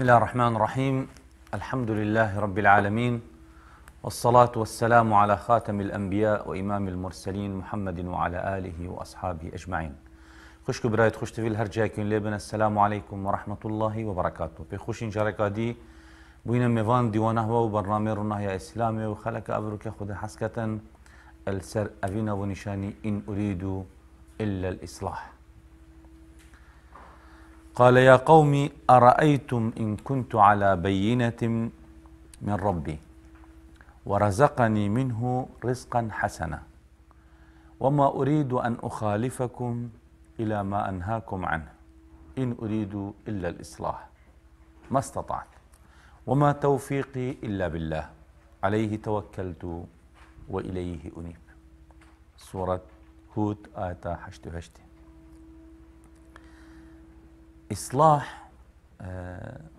بسم الله الرحمن الرحيم. الحمد لله رب العالمين، والصلاة والسلام على خاتم الأنبياء وإمام المرسلين محمد وعلى آله وأصحابه أجمعين. خوشك برايت خوش تفيل هرجاكين لبن. السلام عليكم ورحمة الله وبركاته. بخوشين جاركادي بوين ميفان ديوانه وبرنامج رناه إسلامي وخلق أبرك خد حسكة السر أفينا ونشاني إن أريد إلا الإصلاح. قال يا قوم أرأيتم إن كنت على بينة من ربي ورزقني منه رزقا حسنا وما أريد أن أخالفكم إلى ما أنهاكم عنه إن أريد إلا الإصلاح ما استطعت وما توفيقي إلا بالله عليه توكلت وإليه أنيب. سورة هود آية 88. إصلاح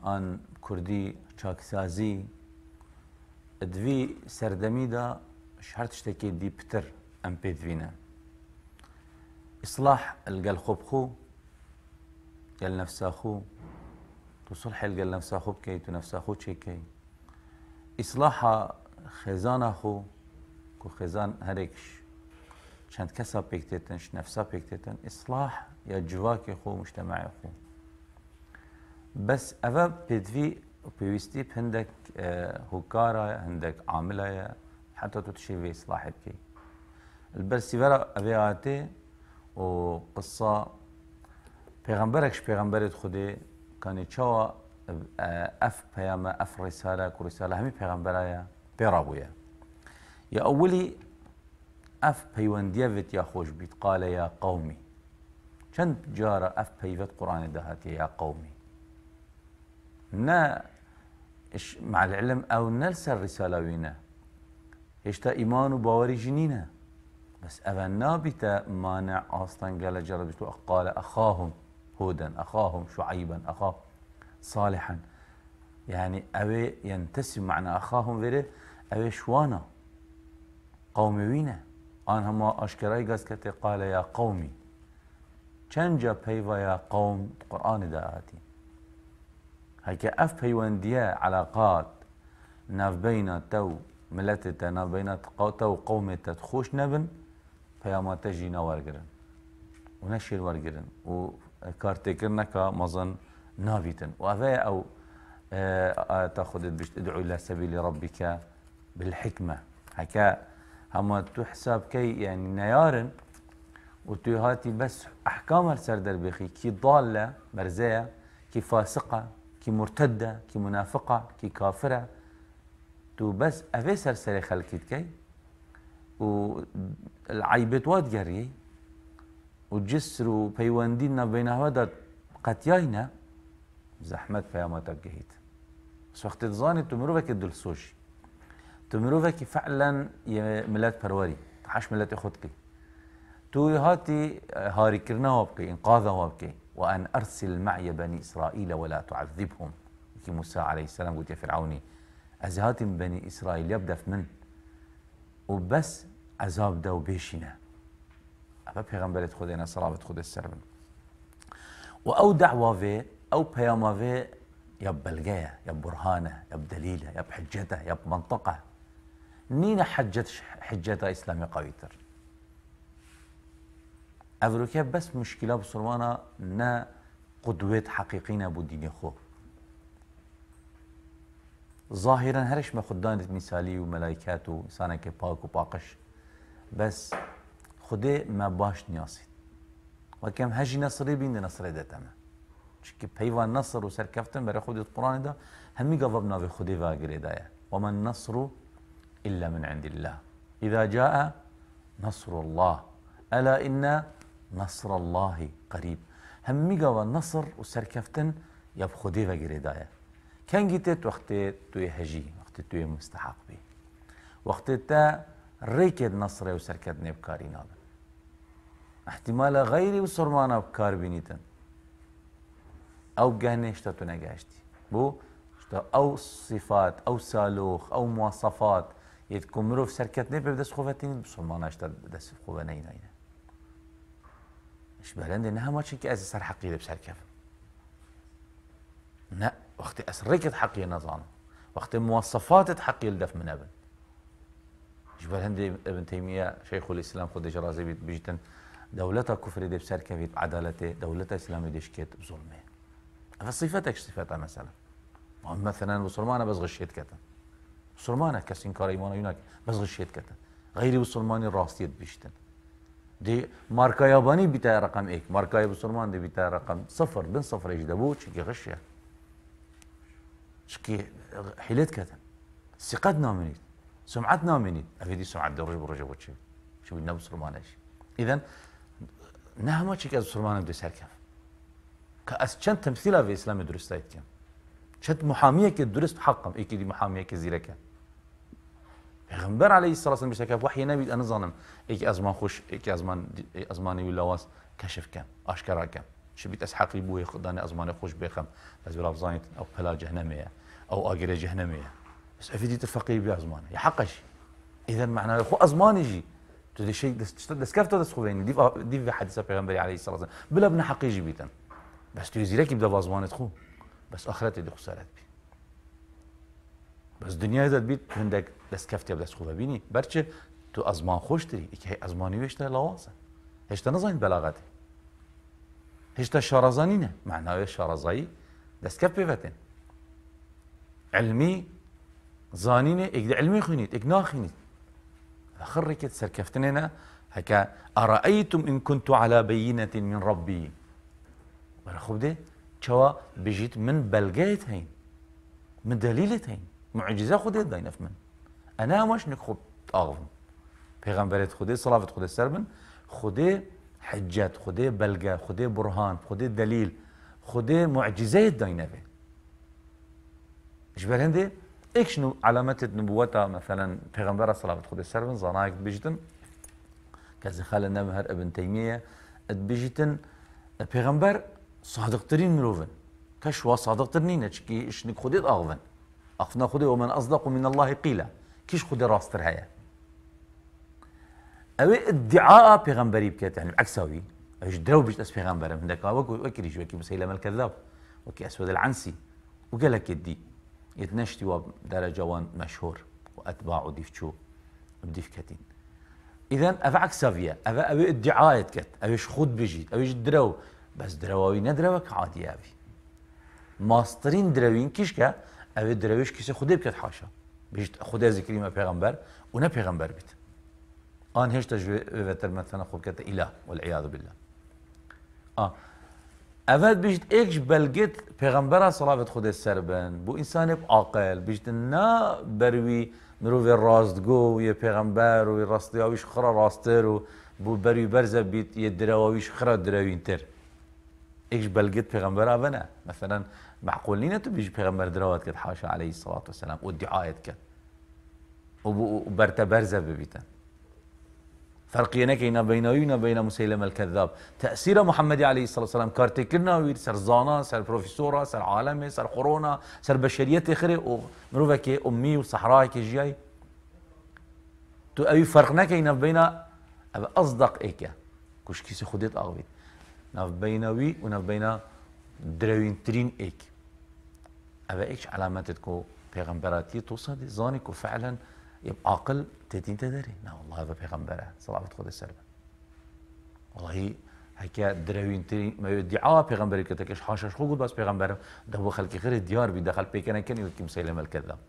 آن كردي چاکسازی دوی سردمی دا شهر تشتكي دي بتر ام بيدفينا. إصلاح القل خوب خو قل نفسا خو تصلح القل نفسا خو بكي تو نفسا خو تشيكي. إصلاح خزان خو كو خزان هريكش چند كسا بيكتتنش نفسا بيكتتن. إصلاح يا جواكي خو مجتمعي خو بس أفا بيدفي وبيوستي عندك هوكارة عندك عاملة حتى تشي في إصلاح بكي البرسيفرة أبياتي وقصة پیغمبركش پیغمبرت خودي كان يتشوى أف بيامة أف رسالة كرسالة همي پیغمبرايا بيرابويا يا أولي أف بيوانديفت يا خوش بيت قال يا قومي چند جارة أف بيفت قرآن دهاتي يا قومي نا مع العلم او نلسى الرسالة وينا يشتا ايمان وباوري جنينة بس افنا بتا مانع اصلا قال جربتو قال اخاهم هودا اخاهم شعيبا اخاهم صالحا يعني اوي ينتسب معنى اخاهم فيري اوي شوانا قومي وينا ان هما اشكراي قاسكتي قال يا قومي چنجا بيفا يا قوم قرآن داعاتي هيك اف بيوانديا علاقات ناف بين تو ملتتا ناف بين تو قومتا تخوش نبن بياما تجي نوارجرن ونشير ورجرن وكارتكرنكا مظن نافيتن وافا او تاخذ بيش تدعو الى سبيل ربك بالحكمه هكا هما تحسب كي يعني نيارن وتهاتي بس احكام السردر بخي كي ضاله مرزيه كي فاسقه كي مرتدة كي منافقة كي كافرة تو بس أفي سرسري خلقيت كي والعيبت واد جري وجسر وبيواندينا بينها ودا قتياينا زحمت بياماتك جهيت بس وقت تظاني تمروفك الدلسوشي تمروفك فعلا يا ملات بروري تحش ملات اخوتكي تو هاتي هاري كرنا وابكي انقاذا وابكي وأن أرسل معي بني إسرائيل ولا تعذبهم كي موسى عليه السلام قلت يا فرعوني أزهات بني إسرائيل يبدأ في من وبس عذاب دا وبيشنا أبا بيغمبرة خدينا صلاة خد السرب وأو دعوة في أو بياما في يب بلقايا يب برهانة يب دليلة يب حجته يب منطقة نينا حجتها إسلامي قويتر أفروكيا بس مشكلة بصروانا نا قدوة حقيقينا بو ديني خو ظاهرا هرش ما خدانت مثالي وملايكات وإنسانا كباك وباقش بس خده ما باش نياسي وكم هجي نصري بين نصري ده تمام شكي بيوان نصر وسركفتن بري خود القرآن ده همي قضبنا في خده فاقري دايا وما النصر إلا من عند الله إذا جاء نصر الله ألا إن نصر الله قريب همي قوى النصر وسركفتن يب خدي فقري دايا كان جيتت وقت توي هجي وقت توي مستحق بي وقت تا ريكد نصري وسركتني بكاري نابن احتمال غيري وصرمانا بكار بينيتن او قهني اشتاتو نقاشتي بو او صفات او سالوخ او مواصفات يتكون مروف سركتني ببدس خوفتين بصرمانا اشتات دس خوفتين ايش بلند انها ما تشكي اساس حقيقي بسركف لا وقت أسركت حقي نظام وقت مواصفات حقي الدف من ابن جبال هندي ابن تيمية شيخ الإسلام خد جرازي بيجتن دولتها كفر دي بسر كفيت بعدالته دولتها إسلامي ديشكت بظلمه فصفتك صفتها مثلا بسلمانة بس غشيت كتا بسلمانة كسين كار إيمانه يناك بس غشيت كتا غيري بسلماني راستيت بيجتن دي ماركا ياباني بتاع رقم ايك ماركا بسلمان دي بتاع رقم صفر بين صفر ايش دابو شكي غشيا شكي حيلت كتا ثقتنا منيت سمعتنا منيت افيدي سمعة دروج برجع وتشي شو بدنا بسلمان ايش اذا نهما شكي بسلمان بدي سركف كأس كان تمثيلها في اسلام درستايت كان شت محاميه كدرست حقا ايكي دي محاميه كزيركا پیغمبر علیه الصلاة والسلام بشکل وحی نبید انا ظنم ایک ازمان خوش ایک ازمانی ولاواس کشف کم آشکارا کم شبیت اسحاقی بوی خدانه ازمان خوش بخم بس بلا بزانیت او پلا جهنمیه او آگره جهنمیه بس افیدیت الفقیر بی ازمانه یا حقش اذا معناه خو ازمانی جی تو دی شيء دسكفت دس خوين دي في حديث پیغمبر عليه الصلاة والسلام بلا ابن حقيقي بيتن بس تو يزيرك يبدا بازمانت خو بس اخرتي دي خسارت بي بس دنیا داد بیت هندک دست کفتی دست خوبه بینی برچه تو ازمان خوش داری که ازمانی ویشته لوازه هشتا نزاین بلاغته هشتا شارزانی نه معنای شارزایی دست کف بیفتن علمی زانینه اگه علمی خونید اگه ناخونید آخر رکت سرکفتننا هکا ارائیتم ان كنت على بینة من ربی برا خوب ده چوا بجیت من بلگیت هین من دلیلت هین معجزه خودت داینف من انا مش نخوب اغفم پیغمبرت خوده صلوات خوده سربن خوده حجت خوده بلغه خوده برهان خوده دلیل خوده معجزه داینفه ايش برهنده ايش نو علامات نبوته مثلا پیغمبر صلوات خوده سربن زنايك بيجتن كذا خال النبهر ابن تيميه بيجتن پیغمبر صادق ترين مروفن كشوا صادق ترين اشكي ايش نخودت اغفن أخفنا خده ومن أصدق من الله قيلا كيش خده راستر هيا أوي ادعاء پیغمبري بكات يعني عكساوي ايش درو بيش اس پیغمبر من دكا وكي ريش وكي مسيلمة الكذاب وكي أسود العنسي وقال لك يدي يتنشتي ودرجة وان مشهور وأتباعه ديفتشو بديف كاتين إذا أفا عكساوية أفا أوي ادعاء كات أويش خود بيجي أويش درو بس دروي ندروك عادي أوي ماسترين دروين كيشكا اوه درویش کسی خوده بکد حاشا بیشت خوده ذکری ما پیغمبر و نه پیغمبر بیت آن هیچ تجربه مثلا خوب کت اله والعیاذ بالله اول بیشت ایکش بلگت پیغمبر صلوات خوده سربن بو انسان عاقل بیشت نه بروی مروی راستگو و یه پیغمبر و راستیاویش خرا راستر و بو بروی برزه بیت یه درویش خرا دروین تر ایکش بلگت پیغمبر آونه مثلا معقول نينا تبيج پیغمبر دروات كد حاشا عليه الصلاة والسلام وادعاءات كد وبرتا برزة ببيتن فرقينا كينا بيننا بين مسيلمة الكذاب تأثير محمد عليه الصلاة والسلام كارتكلنا وير سر زانا سر بروفيسورا سر عالمي سر قرونا سر بشرية اخرى ومروفا كي أمي وصحراء كي جاي تو أي فرقنا كينا بينا أصدق إيكا كوش كيسي خديت أغويت ناف بينوي وناف بينا دروين ترين إيك أبا إيش علامات تكو بيغمبراتي توصل زانك وفعلا يبقى عاقل تدين تدري لا والله هذا بيغمبره صلاة خود السرب والله هكا دروين ترين ما يدعى بيغمبري كتكش حاشش خو بس بيغمبره ده خلق غير الديار بيدخل بيكنا كان يمكن مسيلمة الكذاب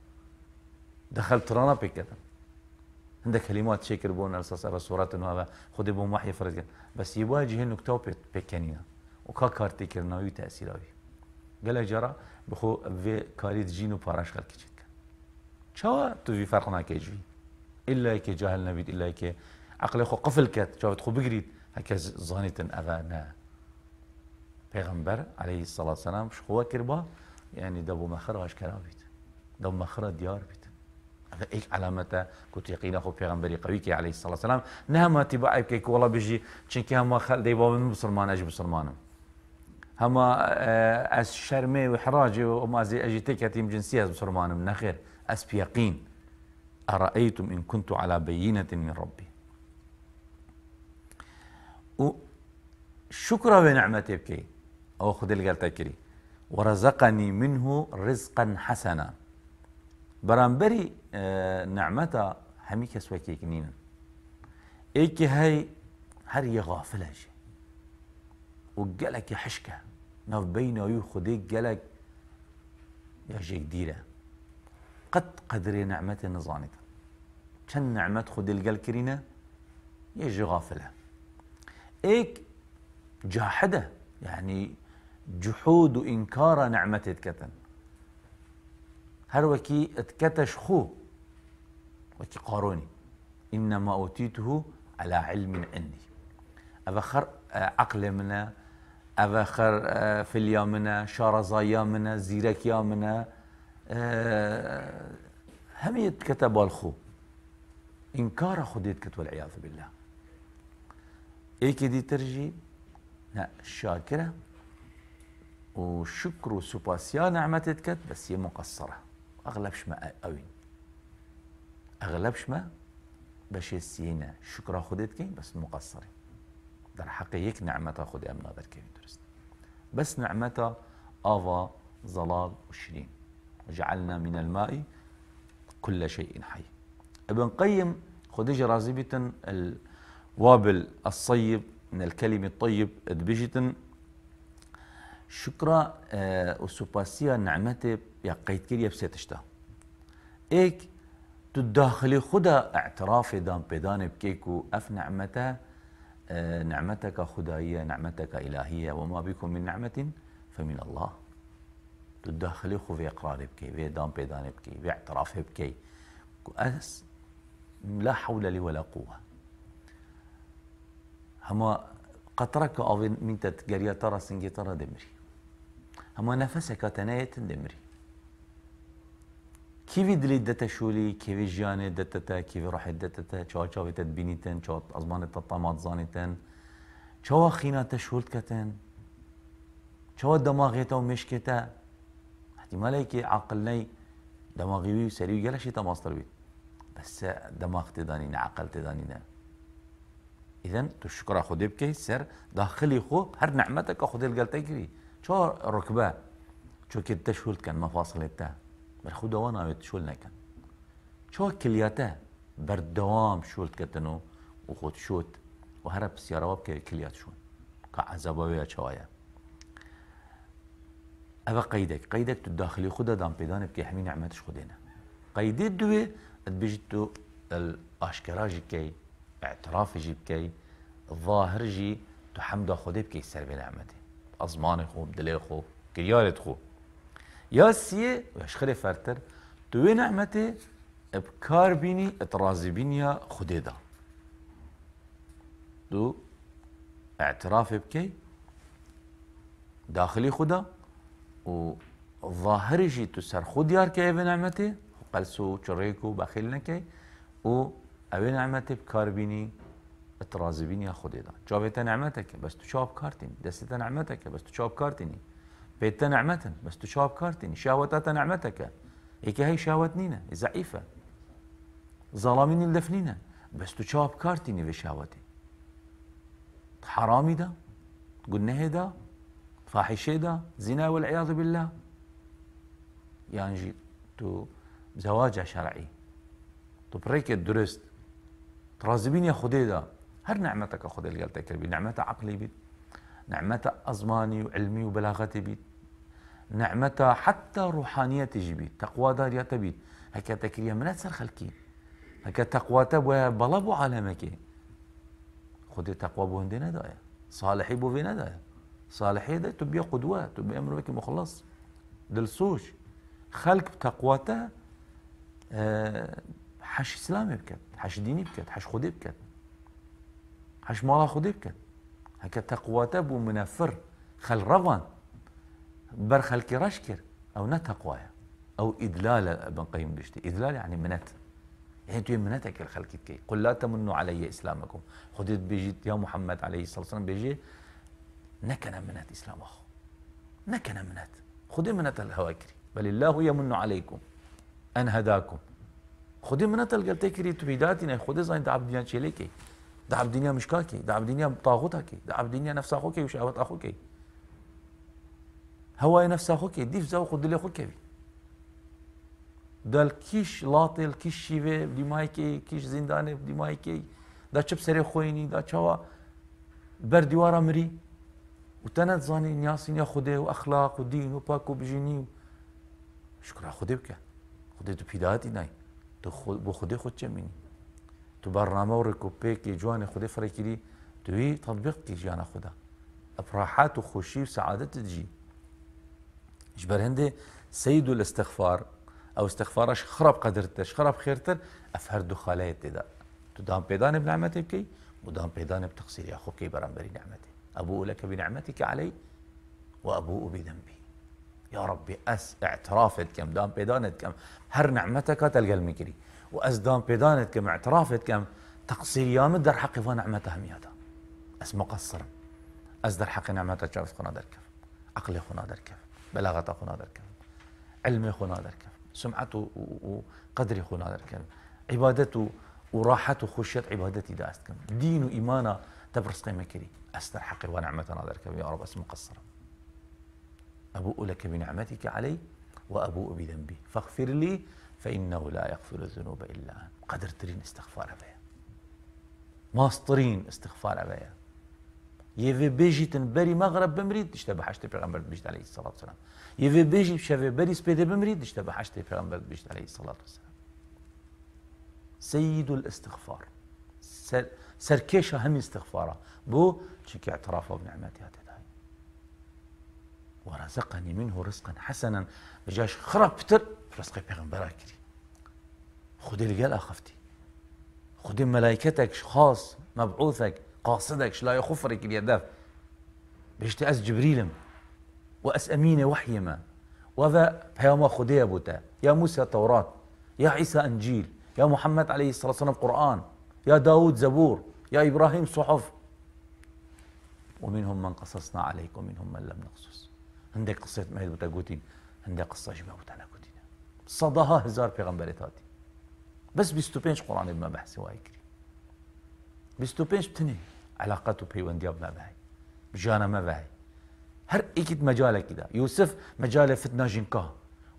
دخل ترانا بيكنا عندك كلمات شكر بون أساس الرسولات إنه هذا خد بون وحي فرد بس يواجه إنه كتاب بيكنينا وكارتي كرناوي تأثيراوي قال جرا بخو في كاريت جينو باراش خلق كيتك شو تو في فرقنا كيجي الا كي جاهل نبيد الا كي عقل خو قفل كات شو تخو بقريد هكا زانيتن اغانا پیغمبر عليه الصلاه والسلام شخوا كربا يعني دبو مخرج كرابيت دبو مخرج ديار بيت هذا ايك علامته كنت يقين اخو پیغمبري قوي عليه الصلاه والسلام نهما تبع كيك والله بيجي چنكي هما خل ديبا من مسلمان اجي مسلمانم هما از شرمي وحراجي وما زي اجيتك يتيم جنسية مسلمانم نخير اس بيقين أرأيتم إن كنت على بينة من ربي وشكرا بنعمتي بكي أو خذ اللي قالت كري ورزقني منه رزقا حسنا. برانبري نعمتا همي كسوة كيكنين ايكي هاي هر يغافلة جي وقالك يحشكة ناف بينا ويو خديك قالك يا جي كديرة قد قدري نعمة نظانتا كان نعمة خدي القل كرينة يجي غافلة ايك جاحدة يعني جحود وإنكار نعمة اتكتن هر وكي اتكتش خو وكي قاروني إنما أوتيته على علم عندي أفخر عقل منا أفخر فيليا منا شارزايا منا زيركيا منا هم يتكتب الخو إنكار خديت كت والعياذ بالله إيكي دي ترجي شاكرة وشكر وسباسيا نعمة تكت بس هي مقصرة أغلب شما أوين أغلب شما باش السينا شكرا خديت كي بس مقصرة در حقيقة نعمة خدي أمنا در كي درست بس نعمة آفا ظلال وشرين وجعلنا من الماء كل شيء حي. ابن قيم خديجة رازبة الوابل الصيب من الكلمة الطيب ادبجتن شكرا وسباسيا نعمته يا قيد كريا بسيتشتا ايك تداخلي خدا اعتراف دان بيدان بكيكو اف نعمته نعمتك خدائية نعمتك إلهية وما بكم من نعمة فمن الله تداخلي خو في إقرار بكي في دان بيدان بكي في اعتراف بكي أس لا حول لي ولا قوة هما قطرك أو من تتقريا ترى سنجي ترى دمري هما نفسك تناية دمري كيف دلي دتا شولي كيف جاني دتا كيف راح دتا شو شاوي تدبينيتن شو أزمان التطامات زانيتن شو خينا تشولت كتن شو دماغيته ومشكته احتمال هيك عقلني دماغي سريع يلا شيء تماصر بيت بس دماغ تدانينا عقل تدانينا إذن تشكر خدي بكي سر داخلي خو هر نعمتك خدي القلتي كري شو ركبه شو كنت تشولت كان مفاصل التا بل دوانا بتشولنا كان شو كلياته بردوام شولت كتنو وخد شوت وهرب سيارة كليات شون كعزبوية شوايا أبا قيدك تداخلي خدا دام بيدان بكي حمي نعمتش خدينا قيدي دوي تبجتو الاشكراج كي اعتراف جي بكي الظاهر جي تحمد خدي بكي سر بنعمتي أزمان خو بدلي خو كريارة خو يا سيه ويشخري فرتر توي نعمتي بكار بيني اترازي بيني خدي دا دو اعتراف بكي داخلي خدا وظاهر جي تسر خود يار كي بنعمتي قلسو شريكو بخيلنا كي و أبي نعمتي بكار بيني اترازي بيني خدي دا جابت نعمتك بس تشاب كارتين دست نعمتك بس تشاب كارتيني بيت نعمة بس تشاب كارتيني شهوتات نعمتك هيك هي شهوتنينا ضعيفة ظلامين الدفنينا بس تشاب كارتيني في شهوتي حرامي ده قلنا ده فاحشة ده زنا والعياذ بالله يعني تو زواج شرعي تو بريك الدرست ترازبين يا خدي ده هر نعمتك خدي اللي قلتك بي نعمة عقلي بيت نعمة أزماني وعلمي وبلاغتي بيت نعمة حتى روحانيتي بيت تقوى داريات بيت هكا تكريا من أتسر خلكي هكا تقوى تبوى بلابو عالمك خدي تقوى بو هندي ندايا صالحي بو في ندايا صالحي ده تبقى قدوة تبقى أمر بك مخلص دلسوش خلق بتقواته حش إسلامي بكت حش ديني بكت حش خدي بكت حش مالا خدي بكت هكا تقواته بو منفر خل رفان بر خلقي رشكر أو نتقوايا أو إدلال ابن قيم بشتي إدلال يعني منت يعني تو منتك الخلق كي قل لا تمنوا علي إسلامكم خديت بيجيت يا محمد عليه الصلاة والسلام بيجي نكنا منت إسلام أخو نكنا منت خدي منت الهواكري بل الله يمن عليكم أن هداكم خدي منت القلتكري تبيداتنا خدي زين دعب دنيا شيليكي دعب دنيا مشكاكي دعب دنيا طاغوتكي دعب دنيا نفس أخوكي وشهوة أخوكي هواي نفسه خو كي ديف زاو خد لي خو كبي دال كيش لاطل كيش شيفه بدي مايكي كيش زندانه بدي مايكي دا چب سري خويني دا چوا برديوارا مري وتنت زاني نياسين يا خده واخلاق ودين وباك وبجيني شكرا خده بك خده تو بيداتي ناي تو بو خده خود چميني تو برنامه وركوبي كي جواني خده فريكلي توي تطبيق كي جانا خده افراحات وخوشي وسعادة تجي اجبر هندي سيد الاستغفار او استغفارش خرب قدرتش خرب خيرتر افهر دخالات دا تدام بيدان بنعمتي بكي ودام بيدان بتقصير يا اخوكي برنبري نعمتي ابوء لك بنعمتك علي وابوء بذنبي يا ربي اعترافت كم دام بيدانت كم هر نعمتك تلقى المكري واس دام بيدانت كم اعترافت كم تقصير يا مدر حقي ونعمتها ميادا اس مقصر أصدر حق نعمتك شاف خنا دركف عقلي خنا دركف بلاغته خنا دركف علمي خنا دركف سمعته وقدري خنا دركف عبادته وراحته خشية عبادتي داستكم دين وإيمانا تبرس قيمة كري أصدر حقي ونعمتنا دركف يا رب اسم مقصرا أبوء لك بنعمتك علي وأبوء بذنبي فاغفر لي فإنه لا يغفر الذنوب إلا أنت قدر ترين استغفار أبيا ماسترين استغفار أبيا يفي بيجي تنبري مغرب بمريد تشتبه حشتي پیغمبر بيجت عليه الصلاة والسلام يفي بيجي شفي بري سبيده بمريد تشتبه حشتي پیغمبر بيجت عليه الصلاة والسلام سيد الاستغفار سركيشة هم استغفاره بو شكي اعترافه بنعمتي هاتداي ورزقني منه رزقا حسنا بجاش خرب بتر رزقي پیغمبر اكري خدي لقال اخفتي خدي ملائكتك خاص مبعوثك قاصدك لا يخفرك اليداف بيشتي أس جبريلم وأس أمينة وحيما وذا بيوم خديه بوتا يا موسى توراة يا عيسى أنجيل يا محمد عليه الصلاة والسلام قرآن يا داود زبور يا إبراهيم صحف ومنهم من قصصنا عليك ومنهم من لم نقصص عندك قصة مهد بوتا قوتين عندك قصة جمع بوتا قوتين صداها هزار پیغمبرتاتي بس بيستوبينش قرآن بما بحثي وايكري بيستوبينش بتني علاقته بيونديا بما بهاي بجانا ما بهاي هر ايكت مجاله كده يوسف مجاله فتنة جنكاه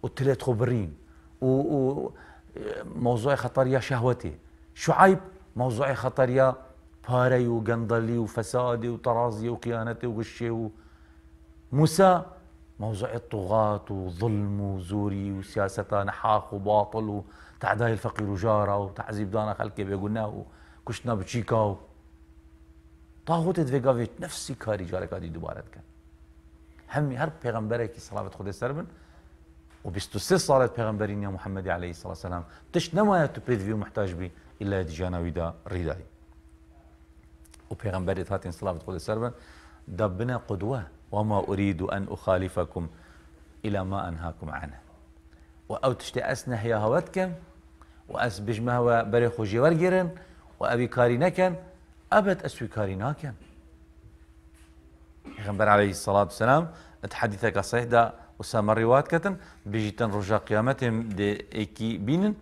وثلاث خبرين وموضوع خطر يا شهوتي شعيب موضوع خطر يا باري وقندلي وفسادي وطرازي وخيانتي وغشي موسى موضوع الطغاة وظلم وزوري وسياسة نحاق وباطل وتعداء الفقير وجاره وتعذيب دانا خلقي بيقولنا وكشنا بتشيكاو طاغوت دفقافيت نفسي كاري جارك هذه دوباره كان همي هر پیغمبرك صلاة خدا سربن و 23 صارت پیغمبرين يا محمد عليه الصلاة والسلام تش نما تبريد فيو محتاج بي إلا يدجانا ويدا ريداي و پیغمبرت هاتين صلاة خدا سربن دبنا قدوة وما أريد أن أخالفكم إلى ما أنهاكم عنه وأو تشتي أسنح يا هواتكم وأس بجمه وبريخو جيوار جيرن وأبي كاري نكن أبد أسوي كاري ناكن پیغمبر عليه الصلاة والسلام تحديثك صحيح دا وسام الروايات كتن بيجيتن رجا قيامتهم دي ايكي بينن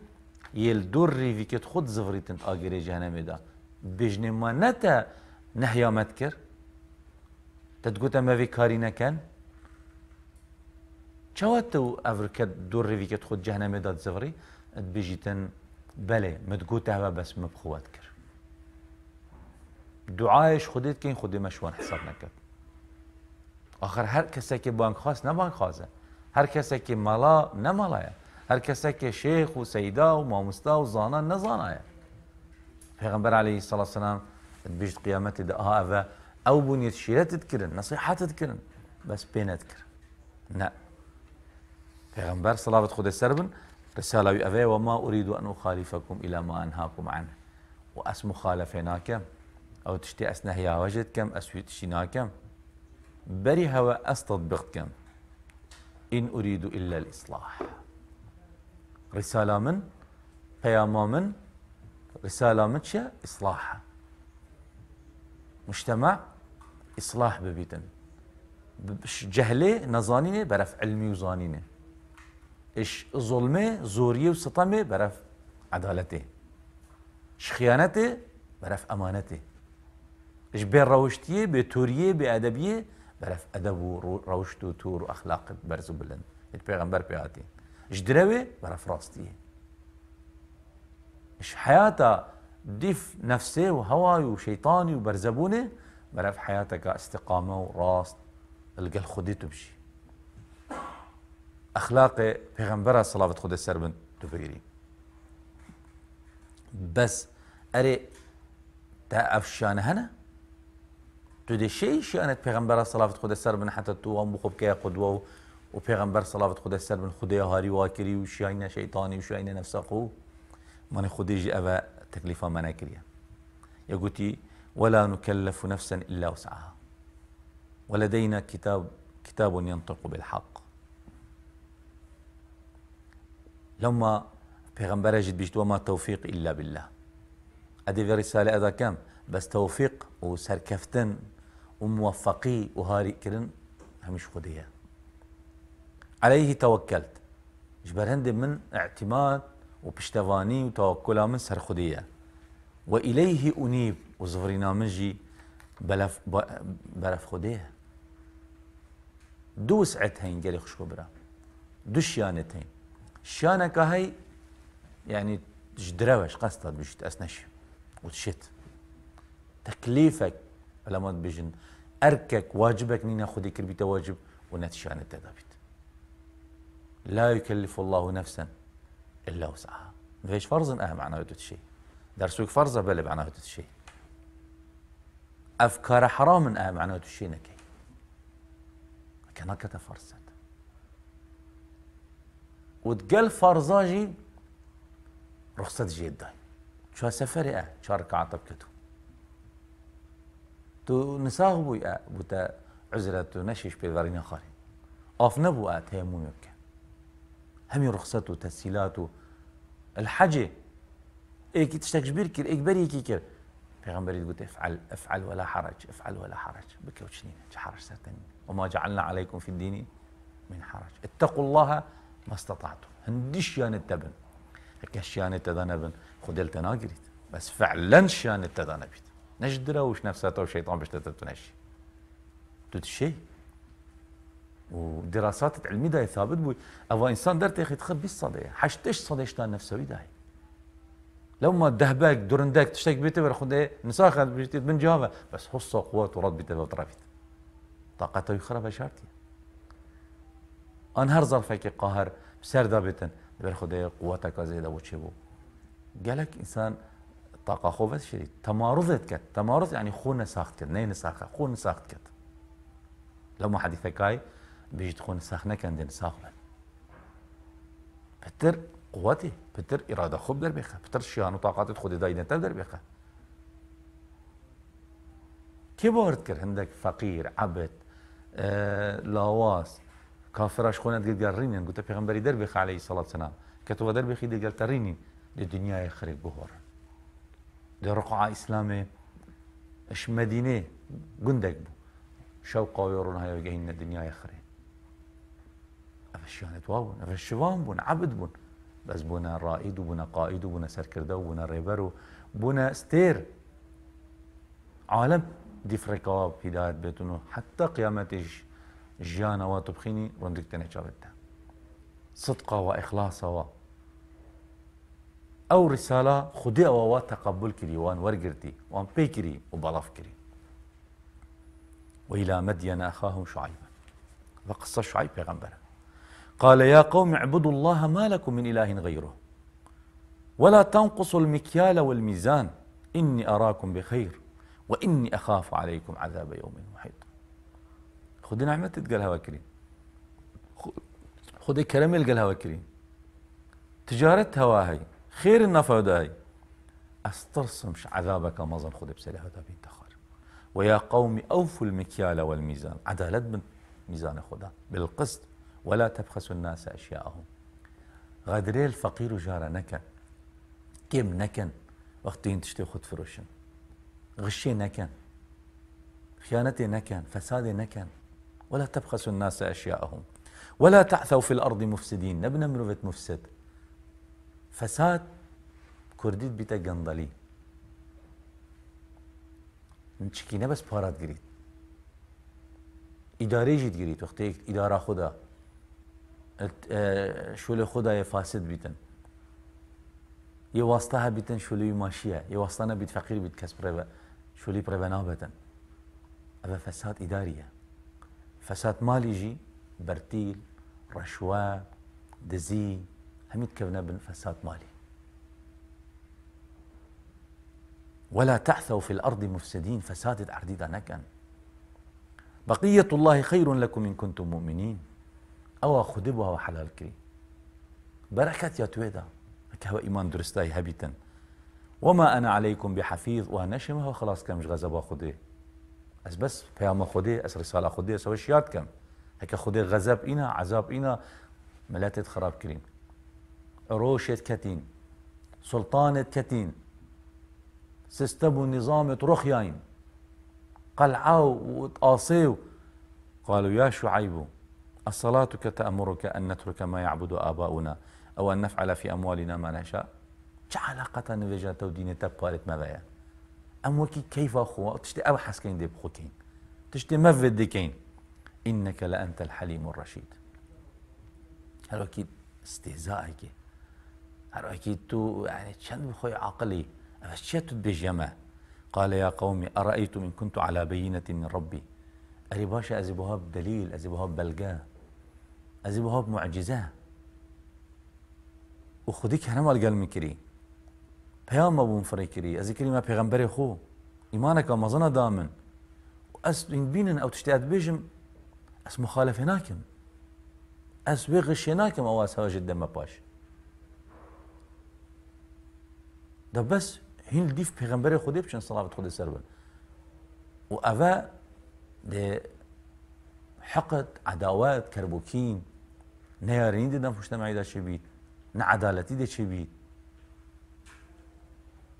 يل دور ريفيكت خود زفريتن آگري جهنم دا بجن ما نتا نحيا متكر تتقوتا ما في كاري نكن چواتو افركت دور ريفيكت خود جهنم دا زفري بيجيتن بله متقوتا هوا بس مبخوات كر دعایش خودت کن خودی مشوان حساب نکرد آخر هر کسی که بانک خواست نه بانک خواسته هر کسی که مالا نه مالایه هر کسی که شیخ و سیدا و مامستا و زانا نه زانایه پیغمبر علیه الصلاة والسلام بیشت قیامت ده اوه او بنیت شیرت تذكرن نصیحت تذكرن بس بینت کرن نه پیغمبر صلوات خود سربن رساله اوه وما اريد ان اخالفكم الى ما انهاكم عنه واس مخالفناكم او تشتي اسنهيا وجدكم اسوي تشيناكم بري هوا استطبقكم ان اريد الا الاصلاح رساله من بياما من رساله من شا اصلاح مجتمع اصلاح ببيتن جهله نزانينه برف علمي وزانينه ايش ظلمه زوريه وسطمه برف عدالته ايش خيانته برف امانته ايش بين روشتيه بتوريه بادبيه برف ادب و روشت و تور و اخلاق برز و بلند پیغمبر پیاتین اش دروي برف راستيه اش حياته ديف نفسه وهواي وشيطاني وبرزبونه برف حياتك استقامه وراست القل خديته بشي اخلاق پیغمبر صلوات خود سربن تو بگیری بس اري تا افشان هنا تو دي شانت پیغمبر صلوات خود سربن حتى تو هم بخوب که قدوه و پیغمبر صلوات خود سربن خدای هاری واکری و شاینه شیطانی و شاینه نفسقو من خدي جي أبا تكليفا ما ناكريا يقولي ولا نكلف نفسا إلا وسعها ولدينا كتاب ينطق بالحق لما پیغمبر جد بيجت وما توفيق إلا بالله أدي في رسالة أدا كم بس توفيق وسركفتن وموفقي وهاري كرن همش خديها عليه توكلت جبر هندي من اعتماد وبشتفاني وتوكلا من سر خديه وإليه أنيب وزفرنا منجي بلف خديه دو سعتهين قالي خش كبرى دو شيانتين شانك هاي يعني جدروش قصدت بيش تأسنش وتشت تكليفك لما بيجن أركك واجبك نينا خدي كربيت واجب ونتشان التدابيت لا يكلف الله نفسا إلا وسعها فيش فرض معناه شيء درسوك فرضة بلا معناه شيء أفكار حرام معناه شيء نكي كأنك تفرزت وتقل فرزاجي رخصة جدا شو سفري شو ركعة طبكتو تو نساغ بوي بوتا عزرة نشيش بيدارين خاري أف نبو تيمم يبكي همي رخصته وتسهيلاته الحجة إيك تشتكش بيركر إيك بريكي كر پیغمبر يقول افعل ولا حرج افعل ولا حرج بك وشنين حرج سرتني وما جعلنا عليكم في الدين من حرج اتقوا الله ما استطعتم هندش يان التبن هيك شيان التذنبن خدل تناقريت بس فعلا شيان التذنبيت نجدره وش نفساته وشيطان باش تتنشي تتشي ودراسات علمية داي ثابت بوي أو إنسان درت يا أخي تخبي الصدى حشتش صدى شتان نفسوي داي لو ما دهباك دورنداك تشتاق بيته ولا خد نساخ من جافا بس حصة قوات ورد بيته وطرفت طاقته يخرب شارتي أنهار ظرفك قاهر بسر دابتن بر خدای قوتك زیاده و چه بو قالك انسان طاقه خوفت شدید تمارضت كت تمارض يعني خون ساخت كت نه نساخه خون ساخت كت لو ما حديثك هاي بيجي تخون ساخنه كان دين ساخلا بتر قوتي بتر اراده خوب در بخه بتر شيان وطاقات خود داينه در بخه كبرت كر عندك فقير عبد لاواس كافرش خونه قد قرينين قلت پیغمبري دربخ عليه الصلاه والسلام كتب دربخي دي قال ترينين للدنيا يخرب بهور دي رقعه اسلامي اش مدينه قندق بو شوقا ويرون هاي وجهين الدنيا يخرب افشان توابون افشوان بون عبد بون بس بونا رائد وبونا قائد وبونا سركردو وبونا ريبرو بونا ستير عالم دي فرقاب هدايه بيتونو حتى قيامتش جانا واتبخيني رندك تنجابتها صدقه واخلاصه او رساله خدي او تقبل كري وان ورقرتي وان بيكري وبلاف كري والى مدين اخاهم شعيبا وقصه شعيب پیغمبره قال يا قوم اعبدوا الله ما لكم من اله غيره ولا تنقصوا المكيال والميزان اني اراكم بخير واني اخاف عليكم عذاب يوم محيط خذي نعمة تقالها وكريم خذي كرم القالها وكريم تجارتها واهي خير النفع داي استرسمش عذابك مظن خذي بسلاح بين تخر ويا قوم اوفوا المكيال والميزان عدالة من ميزان خدا بالقسط ولا تبخسوا الناس اشياءهم غادري الفقير جار نكن كم نكن وقتين تشتي خذ فروشن غشي نكن خيانتي نكن فسادي نكن ولا تبخسوا الناس أشياءهم ولا تعثوا في الأرض مفسدين نبنا مروفة مفسد فساد كرديت بيتا قنضلي نشكينا بس بارات قريت اداره جيت جريت وقتی اداره خدا شغل خدا فاسد بیتن یه واسطه ها بیتن شغلی ماشیه یه واسطه نبیت فقیر بیت کس پرو شغلی پرو نابتن اما فساد اداریه فساد مالی جی برتيل رشوه دزي هم يتكفنا بالفساد مالي ولا تعثوا في الأرض مفسدين فساد عرديدا نكن بقية الله خير لكم إن كنتم مؤمنين أو خدبها وحلال كري بركات يا تويدا كهو إيمان درستاي هبيتا وما أنا عليكم بحفيظ وهنشمها وخلاص كمش غزبا خدي بس بياما خدي أس رسالة خدي سوى شيات كم هكا خدي غزب إنا عذاب إنا ملاتت خراب كريم روشة كتين سلطانة كتين سيستم ونظام رخيين قلعوا وتقاصيوا قالوا يا شعيب الصلاتك تأمرك أن نترك ما يعبد آباؤنا أو أن نفعل في أموالنا ما نشاء علاقة نفجا تودين تبقارت مبايا أموكي كيف أخوة تشتي أبحث كين دي بخوكين تشتي مفد دي كين إنك لأنت الحليم الرشيد هلو أكيد استهزائك هلو أكيد تو يعني تشند بخوي عقلي بس شاتو بجمع قال يا قومي أرأيتم إن كنت على بينة من ربي أري باشا أزيبوها بدليل أزيبوها ببلقاه أزيبوها بمعجزة وخديك هنا ما القلم كري بيام أبو مفري كري أزي كري ما بيغمبري خو إيمانك ما ظن دامن وأس بينن أو تشتاد بيجم أس مخالف هناكم أس بيغش هناكم أو أسوا جدا ما باش ده بس هين ديف بيغمبري خودي بشن صلاة خودي سربن وأفا ده حقد عداوات كربوكين نيارين دي دم مجتمعي دا شبيت نعدالتي دا شبيت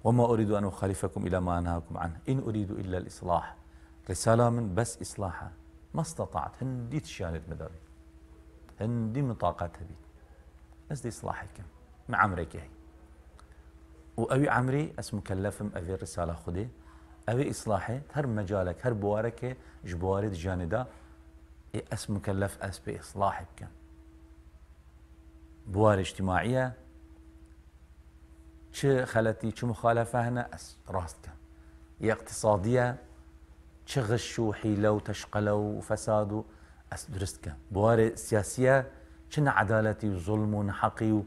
وما أريد أن أخالفكم إلى ما أنهاكم عنه إن أريد إلا الإصلاح رسالة من بس إصلاحها ما استطعت هندي تشانت مداري هندي من طاقتها بيت بس دي إصلاحك مع عمرك هي وأبي عمري أس مكلفم أبي الرسالة خدي أبي إصلاحي هر مجالك هر بوارك جبوارد جاندا أس مكلف أس بإصلاحك بوار اجتماعية شو خلتي شو مخالفة هنا أس راستك هي اقتصادية شو غشوا حيلة وتشقلوا وفسادوا أس درستك بوار سياسية شنا عدالتي وظلم ونحقي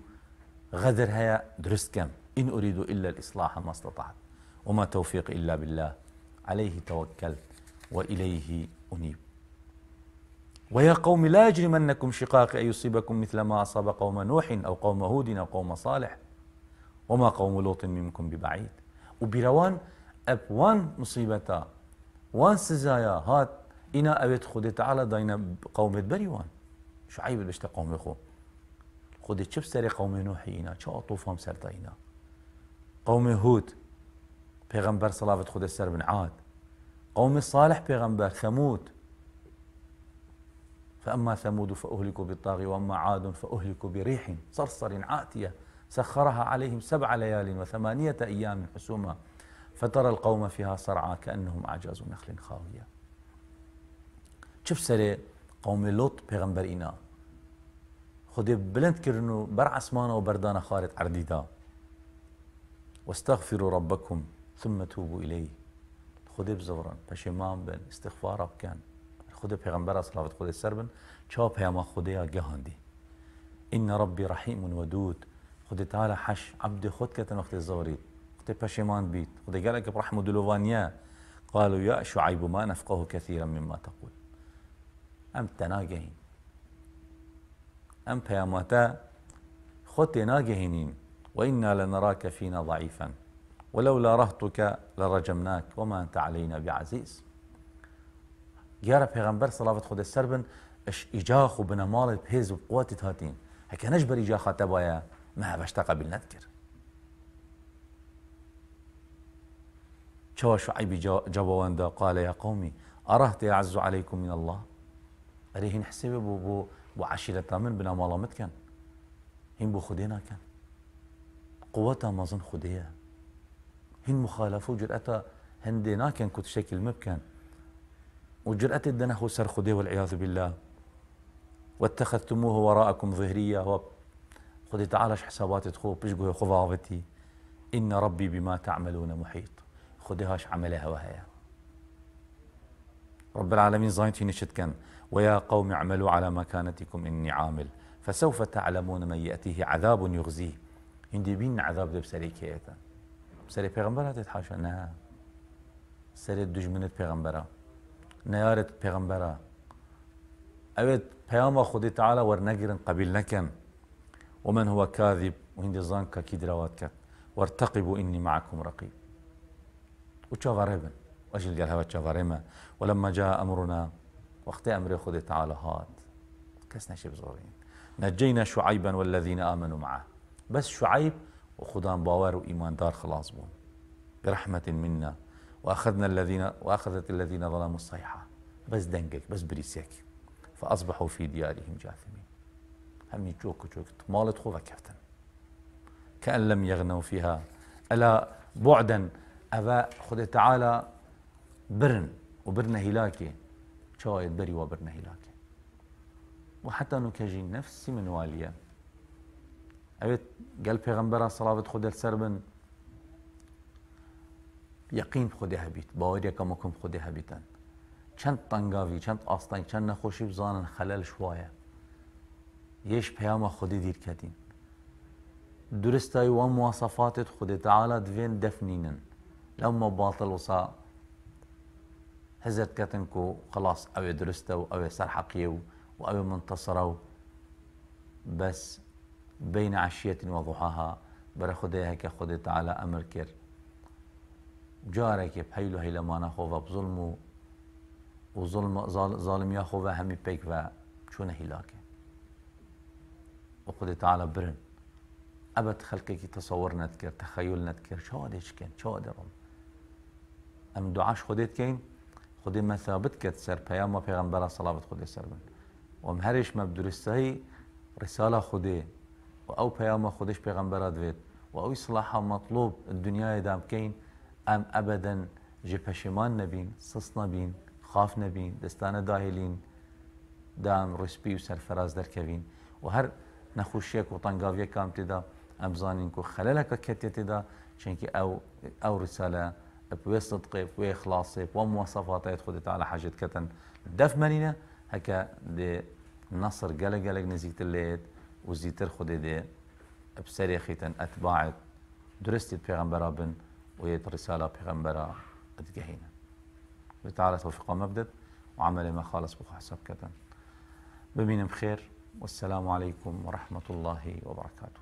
وغدر هيا درستك إن أريد إلا الإصلاح ما استطعت وما توفيق إلا بالله عليه توكلت وإليه أنيب ويا قوم لا يجرمنكم شقاقي أن يصيبكم مثل ما أصاب قوم نوح أو قوم هود أو قوم صالح وما قوم لوط منكم ببعيد وبروان أبوان مصيبتا وان سزايا هات إنا أبيت خدي تعالى داينا قوم بريوان شعيب بشتا قوم خو خدي شب سري قوم نوح إنا شو أطوفهم سرتينا قوم هود پیغمبر صلوات خود سر بن عاد قوم صالح پیغمبر ثمود فأما ثمود فأهلكوا بالطاغي وأما عاد فأهلكوا بريح صرصر عاتية سخرها عليهم 7 ليال و8 أيام حسوما فترى القوم فيها صرعى كأنهم أعجاز نخل خاوية شوف سري قوم لوط پیغمبر إنا خدي بلند كرنو بر عسمانة وبردانة خارط عرديدا واستغفروا ربكم ثم توبوا إليه خدي بزورا پشیمان بن استغفار بکن خدي پیغمبر صلوات خدي سربن چاپ هما خديا جهاندي إن ربي رحيم ودود خدي تعالى حش عبد خد كتن وقت الزوري خدي پشیمان بيت خدي قالك برحمة دلوانيا قالوا يا شعيب ما نفقه كثيرا مما تقول أم تناجهين أم پیاماتا خد تناجهينين وإنا لنراك فينا ضعيفا ولولا رهطك لرجمناك وما أنت علينا بعزيز جارة پیغمبر صلوات خود السربن اش إجاخ وبنا مال بهز وبقوات هاتين هكا نجبر إجاخة تبايا ما بشتاق بالنذكر شو شعيب جوابان دا قال يا قومي أرهت يعز عليكم من الله أريهن حسيب بو عشيرة من بنا مالا متكن هين بو خدينا كان قوتها ما ظن خديها هن مخالفة وجرأتها هندينا كان كنت شكل مبكن وجرأة الدنخ سر خدي والعياذ بالله، واتخذتموه وراءكم ظهريا، خدي تعالش حسابات تخو بيشقوه خضافتي، إن ربي بما تعملون محيط. خدي هاش عملها وهي رب العالمين زاينتي نشد كان ويا قوم اعملوا على مكانتكم إني عامل فسوف تعلمون من يأتيه عذاب يخزيه. هندي بين عذاب ده بسري كيتا بسري پیغمبرها تتحاشا نه سري دجمنت پیغمبرها نيارت پیغمبرها اوید پیام خدي تعالى ورنقرن قبيل نكن ومن هو كاذب وهندي زانكا كيد روات كت وارتقبوا إني معكم رقيب. وشافاربن واجل قال هوا شافارما ولما جاء أمرنا وقت أمر خدي تعالى هات كسنا شي بزورين نجينا شعيبا والذين آمنوا معه. بس شعيب وخدان باور وإيمان دار خلاص بون برحمة منا وأخذت الذين ظلموا الصيحة. بس دنقك بس بريسيك فأصبحوا في ديارهم جاثمين. هم يجوك مالت خوفا كفتن كأن لم يغنوا فيها ألا بعدا أبا خدي تعالى برن وبرنا هلاكي شايد بري وبرنا هلاكي. وحتى نكجين نفسي من واليا أبيت قال پیغمبر صلاة خدي السربن يقين خدي هبيت باوريا كمكم خدي هبيتن چند طنقاوي چند آستان چند نخوشي بزانن خلال شوايا يش پیام خدي دير كدين درستاي ومواصفات خدي تعالى دوين دفنينن لما باطل وصا هزت كتنكو خلاص أو درستو أو سرحقيو وأو منتصرو بس بين عشية وضحاها برا خديها كخدي تعالى أمر كر جارك بحيلو هيلا ما نخوفا بظلمو وظلم ظالم ياخوفا همي بيك شو نهيلاك وخدي تعالى برن أبد خلقك تصور نتكر تخيل نتكر شو هادش كان شو هادرم أم دعاش خديت كين خدي ما ثابت كت سر بيام وبيغمبر صلاة خدي سربن ومهرش ما بدرستهي رسالة خدي أو بيام خديش بيغمبر دويت وأو إصلاحها مطلوب الدنيا دام كين أم أبدا جبهشمان نبين صص نبين خاف نبين دستانة داهلين دام رسبي وسرفراز در كوين وهر نخوشيك وطنقاوية كام تدا أم زانين كو خلالك كتية تدا شنكي أو رسالة بوي صدقي بوي إخلاصي ومواصفات خدي تعالى حاجة كتن دف منينة هكا دي نصر قلق نزيت الليت وزيتر خدي دي بسري خيتن أتباعت درستي بيغمبرا بن ويت رسالة بيغمبرا أتقهينا تعالى توفيقا مبدد وعمل ما خالص بخو حساب كتن بمين بخير والسلام عليكم ورحمة الله وبركاته.